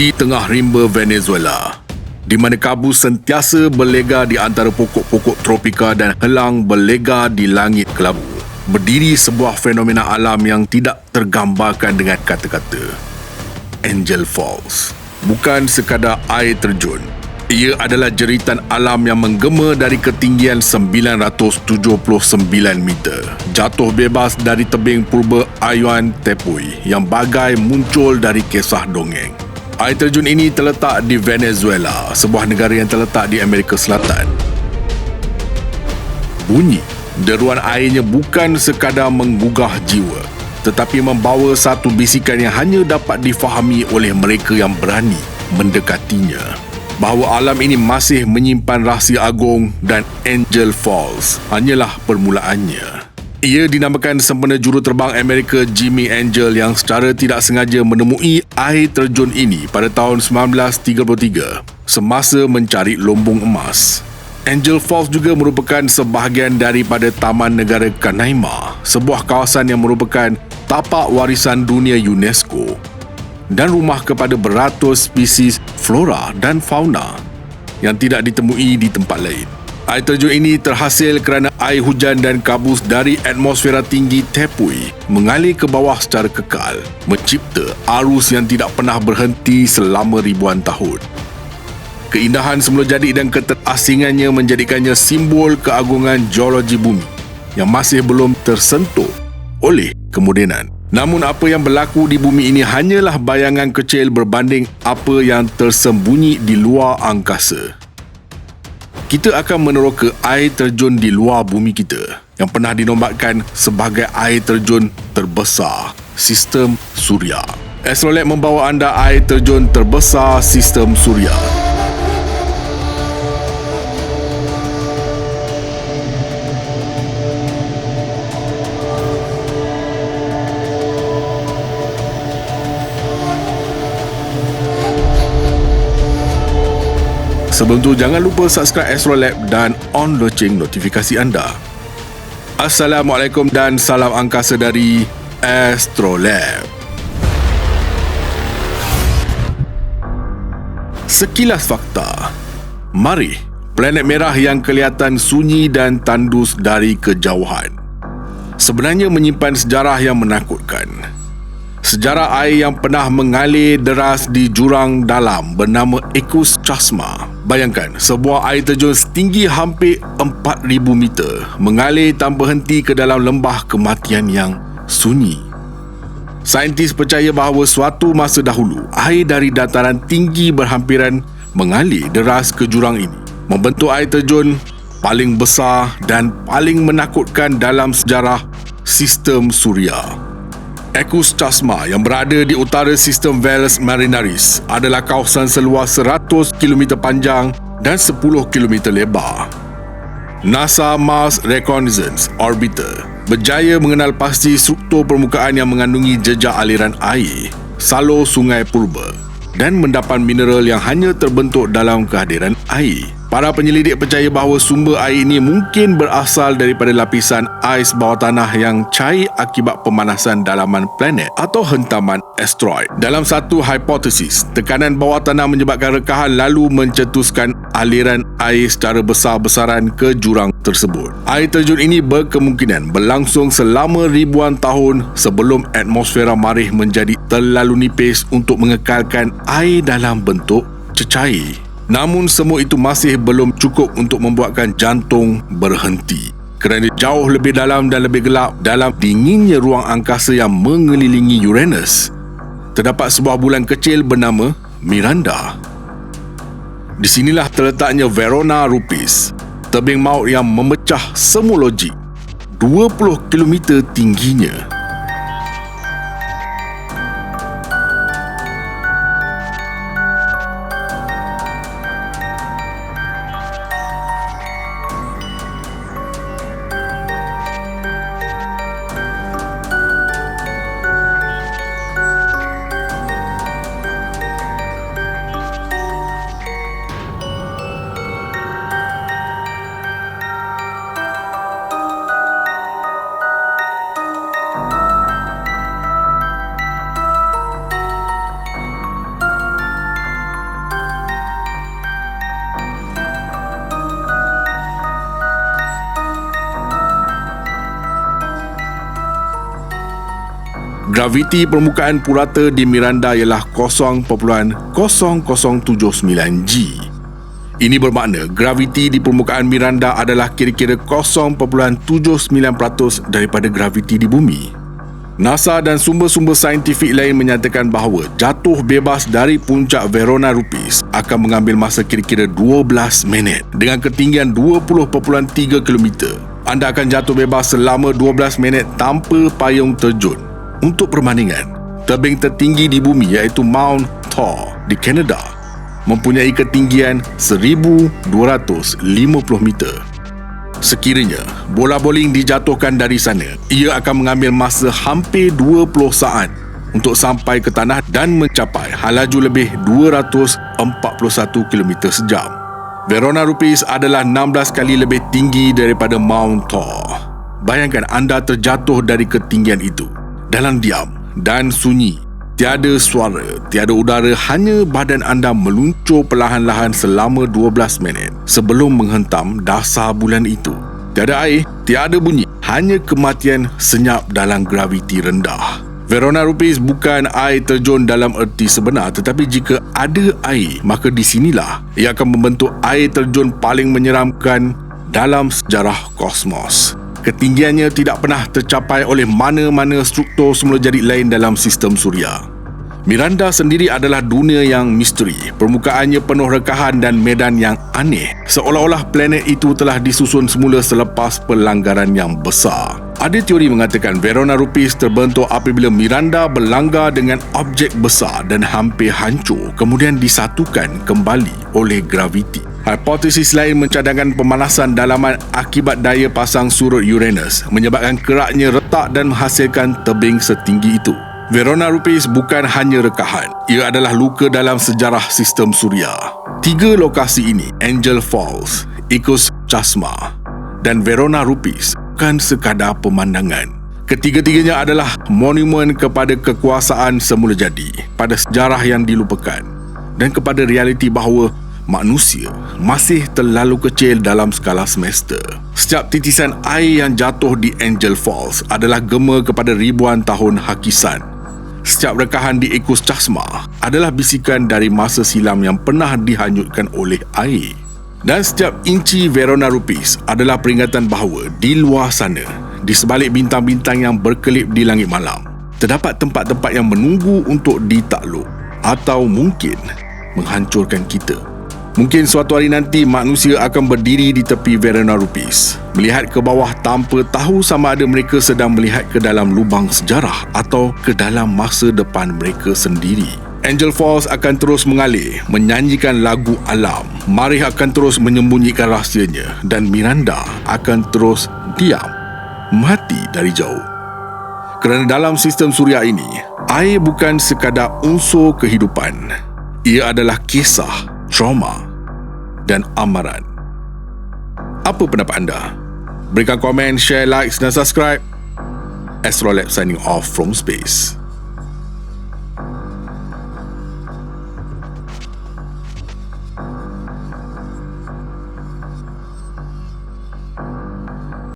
di tengah rimba Venezuela, di mana kabus sentiasa berlega di antara pokok-pokok tropika dan helang berlega di langit kelabu, berdiri sebuah fenomena alam yang tidak tergambarkan dengan kata-kata. Angel Falls bukan sekadar air terjun. Ia adalah jeritan alam yang menggema dari ketinggian 979 meter. Jatuh bebas dari tebing purba Ayuan Tepuy yang bagai muncul dari kisah dongeng. Air terjun ini terletak di Venezuela, sebuah negara yang terletak di Amerika Selatan. Bunyi deruan airnya bukan sekadar menggugah jiwa, tetapi membawa satu bisikan yang hanya dapat difahami oleh mereka yang berani mendekatinya. Bahawa alam ini masih menyimpan rahsia agung dan Angel Falls hanyalah permulaannya. Ia dinamakan sempena juruterbang Amerika Jimmy Angel yang secara tidak sengaja menemui air terjun ini pada tahun 1933 semasa mencari lumbung emas. Angel Falls juga merupakan sebahagian daripada Taman Negara Canaima, sebuah kawasan yang merupakan tapak warisan dunia UNESCO dan rumah kepada beratus spesies flora dan fauna yang tidak ditemui di tempat lain. Air terjun ini terhasil kerana air hujan dan kabus dari atmosfera tinggi Tepuy mengalir ke bawah secara kekal, mencipta arus yang tidak pernah berhenti selama ribuan tahun. Keindahan semula jadi dan keterasingannya menjadikannya simbol keagungan geologi bumi yang masih belum tersentuh oleh kemodenan. Namun apa yang berlaku di bumi ini hanyalah bayangan kecil berbanding apa yang tersembunyi di luar angkasa. Kita akan meneroka air terjun di luar bumi kita yang pernah dinobatkan sebagai air terjun terbesar sistem Suria. Astrolab membawa anda air terjun terbesar sistem Suria. Sebelum tu, jangan lupa subscribe Astrolab dan on loceng notifikasi anda. Assalamualaikum dan salam angkasa dari Astrolab. Sekilas fakta. Mari, planet merah yang kelihatan sunyi dan tandus dari kejauhan sebenarnya menyimpan sejarah yang menakutkan. Sejarah air yang pernah mengalir deras di jurang dalam bernama Ekus Chasma. Bayangkan, sebuah air terjun setinggi hampir 4,000 meter mengalir tanpa henti ke dalam lembah kematian yang sunyi. Saintis percaya bahawa suatu masa dahulu, air dari dataran tinggi berhampiran mengalir deras ke jurang ini, membentuk air terjun paling besar dan paling menakutkan dalam sejarah sistem Suria. Ekus Chasma yang berada di utara sistem Valles Marineris adalah kawasan seluas 100 km panjang dan 10 km lebar. NASA Mars Reconnaissance Orbiter berjaya mengenal pasti struktur permukaan yang mengandungi jejak aliran air, salur sungai purba dan mendapat mineral yang hanya terbentuk dalam kehadiran air. Para penyelidik percaya bahawa sumber air ini mungkin berasal daripada lapisan ais bawah tanah yang cair akibat pemanasan dalaman planet atau hentaman asteroid. Dalam satu hipotesis, tekanan bawah tanah menyebabkan rekahan lalu mencetuskan aliran air secara besar-besaran ke jurang tersebut. Air terjun ini berkemungkinan berlangsung selama ribuan tahun sebelum atmosfera marikh menjadi terlalu nipis untuk mengekalkan air dalam bentuk cecair. Namun semua itu masih belum cukup untuk membuatkan jantung berhenti. Kerana jauh lebih dalam dan lebih gelap dalam dinginnya ruang angkasa yang mengelilingi Uranus, terdapat sebuah bulan kecil bernama Miranda. Di sinilah terletaknya Verona Rupis, tebing maut yang memecah semua logik, 20 km tingginya. Graviti permukaan purata di Miranda ialah 0.0079 G. Ini bermakna graviti di permukaan Miranda adalah kira-kira 0.79% daripada graviti di bumi. NASA dan sumber-sumber saintifik lain menyatakan bahawa jatuh bebas dari puncak Verona Rupis akan mengambil masa kira-kira 12 minit dengan ketinggian 20.3 km. Anda akan jatuh bebas selama 12 minit tanpa payung terjun. Untuk perbandingan, tebing tertinggi di bumi iaitu Mount Thor di Kanada mempunyai ketinggian 1,250 meter. Sekiranya bola bowling dijatuhkan dari sana, ia akan mengambil masa hampir 20 saat untuk sampai ke tanah dan mencapai halaju lebih 241 km sejam. Verona Rupis adalah 16 kali lebih tinggi daripada Mount Thor. Bayangkan anda terjatuh dari ketinggian itu dalam diam dan sunyi. Tiada suara, tiada udara, hanya badan anda meluncur perlahan-lahan selama 12 minit sebelum menghentam dasar bulan itu. Tiada air, tiada bunyi, hanya kematian senyap dalam graviti rendah. Verona Rupis bukan air terjun dalam erti sebenar, tetapi jika ada air, maka di sinilah ia akan membentuk air terjun paling menyeramkan dalam sejarah kosmos. Ketinggiannya tidak pernah tercapai oleh mana-mana struktur semula jadi lain dalam sistem suria. Miranda sendiri adalah dunia yang misteri. Permukaannya penuh rekahan dan medan yang aneh, seolah-olah planet itu telah disusun semula selepas pelanggaran yang besar. Ada teori mengatakan Verona Rupis terbentuk apabila Miranda berlanggar dengan objek besar dan hampir hancur, kemudian disatukan kembali oleh graviti. Hipotesis lain mencadangkan pemanasan dalaman akibat daya pasang surut Uranus menyebabkan keraknya retak dan menghasilkan tebing setinggi itu. Verona Rupis bukan hanya rekahan, ia adalah luka dalam sejarah sistem suria. 3 lokasi ini, Angel Falls, Icus Chasma dan Verona Rupis, bukan sekadar pemandangan. Ketiga-tiganya adalah monumen kepada kekuasaan semula jadi, pada sejarah yang dilupakan dan kepada realiti bahawa manusia masih terlalu kecil dalam skala semesta. Setiap titisan air yang jatuh di Angel Falls adalah gema kepada ribuan tahun hakisan. Setiap rekahan di Icus Chasma adalah bisikan dari masa silam yang pernah dihanyutkan oleh air. Dan setiap inci Verona Rupis adalah peringatan bahawa di luar sana, di sebalik bintang-bintang yang berkelip di langit malam, terdapat tempat-tempat yang menunggu untuk ditakluk atau mungkin menghancurkan kita. Mungkin suatu hari nanti manusia akan berdiri di tepi Verona Rupis, melihat ke bawah tanpa tahu sama ada mereka sedang melihat ke dalam lubang sejarah atau ke dalam masa depan mereka sendiri. Angel Falls akan terus mengalir, menyanyikan lagu alam. Marih akan terus menyembunyikan rahsianya dan Miranda akan terus diam, mati dari jauh. Kerana dalam sistem suria ini, air bukan sekadar unsur kehidupan. Ia adalah kisah, trauma dan amaran. Apa pendapat anda? Berikan komen, share, like dan subscribe. Astrolab signing off from space.